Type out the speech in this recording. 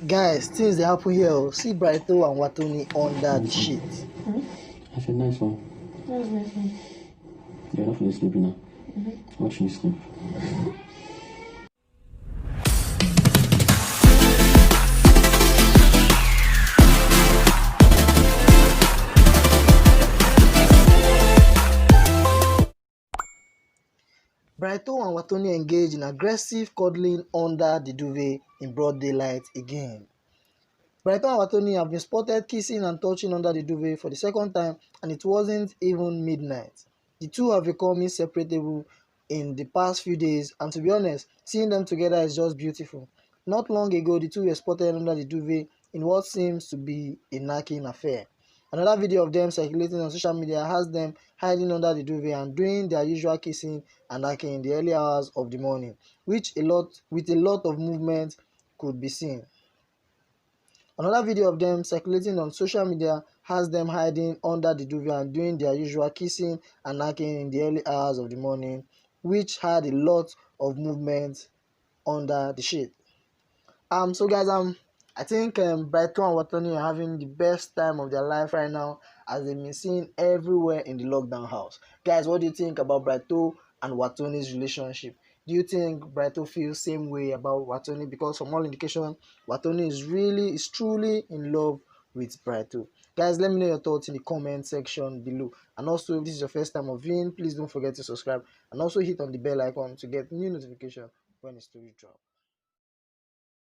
Guys, things they happen here. See Brighto and Wathoni under the sheet. That's a nice one. That was nice one. You're definitely sleeping now. Watching you sleep. Brighto and Wathoni engage in aggressive cuddling under the duvet in broad daylight again. Brighto and Wathoni have been spotted kissing and touching under the duvet for the second time, and it wasn't even midnight. The two have become inseparable in the past few days, and to be honest, seeing them together is just beautiful. Not long ago, the two were spotted under the duvet in what seems to be a knacking affair. Another video of them circulating on social media has them hiding under the duvet and doing their usual kissing and knacking in the early hours of the morning, with a lot of movement could be seen. Another video of them circulating on social media has them hiding under the duvet and doing their usual kissing and knacking in the early hours of the morning, which had a lot of movement under the sheet. So guys, I think Brighto and Wathoni are having the best time of their life right now, as they've been seen everywhere in the lockdown house. Guys, what do you think about Brighto and Wathoni's relationship? Do you think Brighto feels same way about Wathoni? Because from all indication, Wathoni is truly in love with Brighto. Guys, let me know your thoughts in the comment section below. And also, if this is your first time of viewing, please don't forget to subscribe and also hit on the bell icon to get new notification when a story drops.